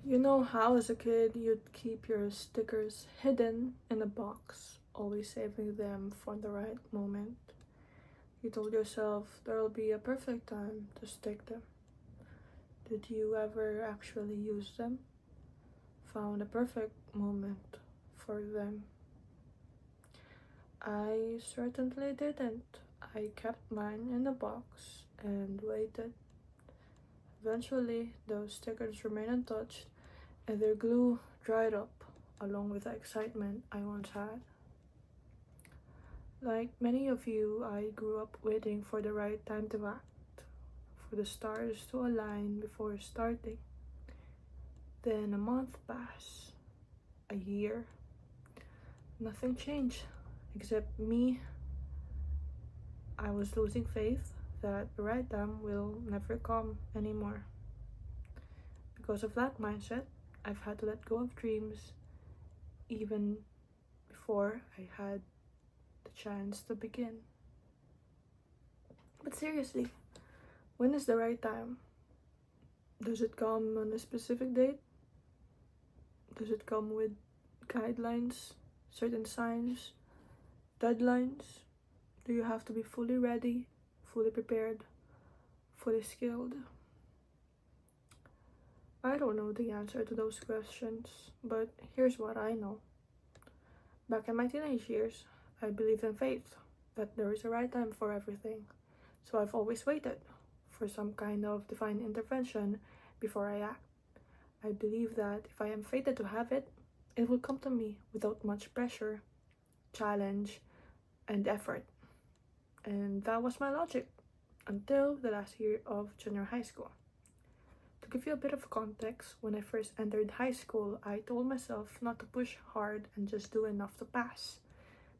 You know how as a kid you'd keep your stickers hidden in a box, always saving them for the right moment? You told yourself there'll be a perfect time to stick them. Did you ever actually use them? Found a perfect moment for them? I certainly didn't. I kept mine in a box and waited. Eventually, those stickers remained untouched and their glue dried up, along with the excitement I once had. Like many of you, I grew up waiting for the right time to act, for the stars to align before starting. Then a month passed, a year. Nothing changed, except me. I was losing faith that the right time will never come anymore. Because of that mindset, I've had to let go of dreams even before I had the chance to begin. But seriously, when is the right time? Does it come on a specific date? Does it come with guidelines, certain signs, deadlines? Do you have to be fully ready, fully prepared, fully skilled? I don't know the answer to those questions, but here's what I know. Back in my teenage years, I believed in faith, that there is a right time for everything. So I've always waited for some kind of divine intervention before I act. I believe that if I am fated to have it, it will come to me without much pressure, challenge, and effort. And that was my logic until the last year of junior high school. To give you a bit of context, when I first entered high school, I told myself not to push hard and just do enough to pass,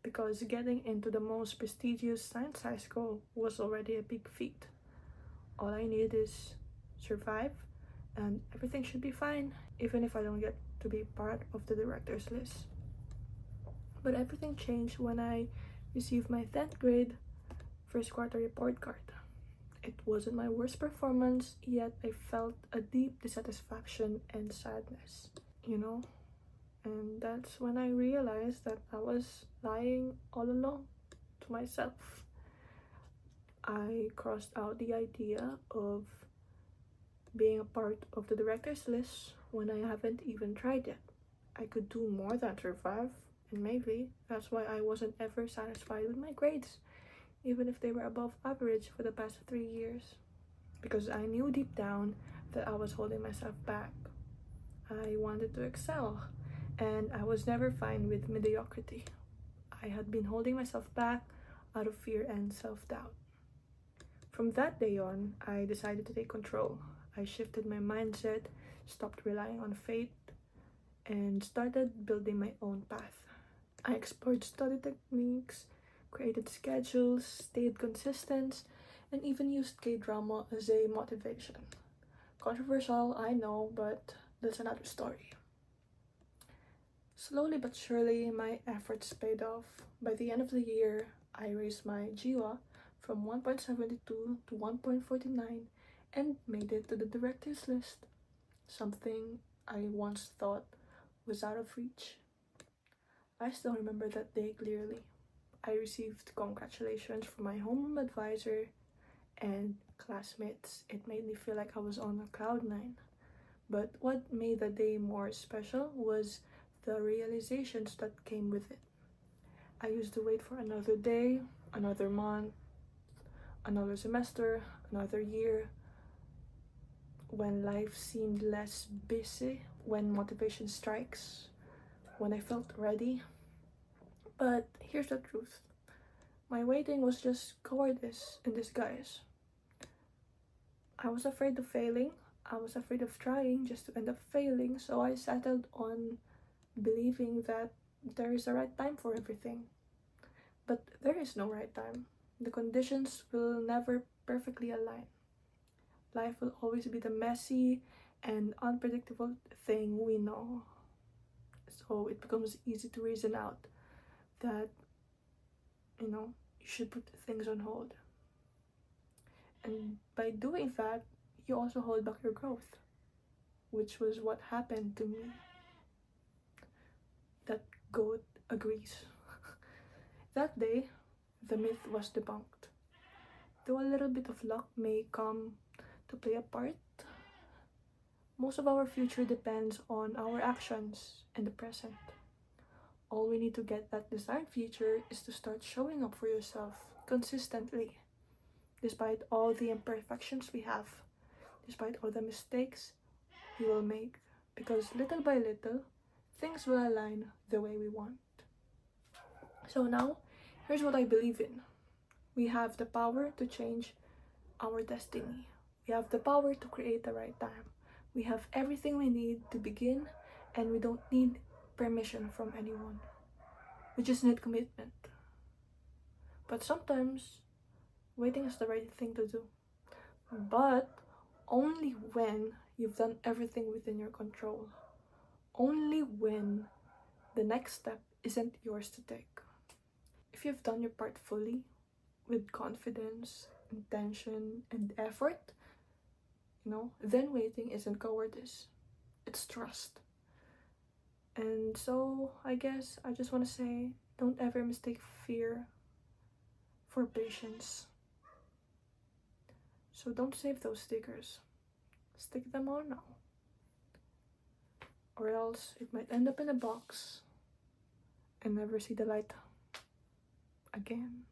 because getting into the most prestigious science high school was already a big feat. All I need is survive, and everything should be fine, even if I don't get to be part of the director's list. But everything changed when I received my 10th grade first quarter report card. It wasn't my worst performance, yet I felt a deep dissatisfaction and sadness, you know? And that's when I realized that I was lying all along to myself. I crossed out the idea of being a part of the director's list when I haven't even tried yet. I could do more than survive, and maybe that's why I wasn't ever satisfied with my grades, even if they were above average for the past 3 years. Because I knew deep down that I was holding myself back. I wanted to excel, and I was never fine with mediocrity. I had been holding myself back out of fear and self-doubt. From that day on, I decided to take control. I shifted my mindset, stopped relying on fate, and started building my own path. I explored study techniques, created schedules, stayed consistent, and even used K-drama as a motivation. Controversial, I know, but that's another story. Slowly but surely, my efforts paid off. By the end of the year, I raised my GWA from 1.72 to 1.49 and made it to the director's list, something I once thought was out of reach. I still remember that day clearly. I received congratulations from my homeroom advisor and classmates. It made me feel like I was on a cloud nine. But what made the day more special was the realizations that came with it. I used to wait for another day, another month, another semester, another year, when life seemed less busy, when motivation strikes, when I felt ready. But here's the truth. My waiting was just cowardice in disguise. I was afraid of failing. I was afraid of trying just to end up failing, so I settled on believing that there is a right time for everything. But there is no right time. The conditions will never perfectly align. Life will always be the messy and unpredictable thing we know. So it becomes easy to reason out that, you should put things on hold. And by doing that, you also hold back your growth. which was what happened to me. That goat agrees. That day, the myth was debunked. Though a little bit of luck may come to play a part, most of our future depends on our actions in the present. All we need to get that desired future is to start showing up for yourself consistently, despite all the imperfections we have, despite all the mistakes we will make, because little by little, things will align the way we want. So now, here's what I believe in. We have the power to change our destiny. We have the power to create the right time. We have everything we need to begin, and we don't need permission from anyone. We just need commitment. But sometimes, waiting is the right thing to do. But only when you've done everything within your control. Only when the next step isn't yours to take. If you've done your part fully, with confidence, intention, and effort, then waiting isn't cowardice. It's trust. And so, I guess I just want to say, don't ever mistake fear for patience. So don't save those stickers. Stick them on now. Or else it might end up in a box and never see the light again.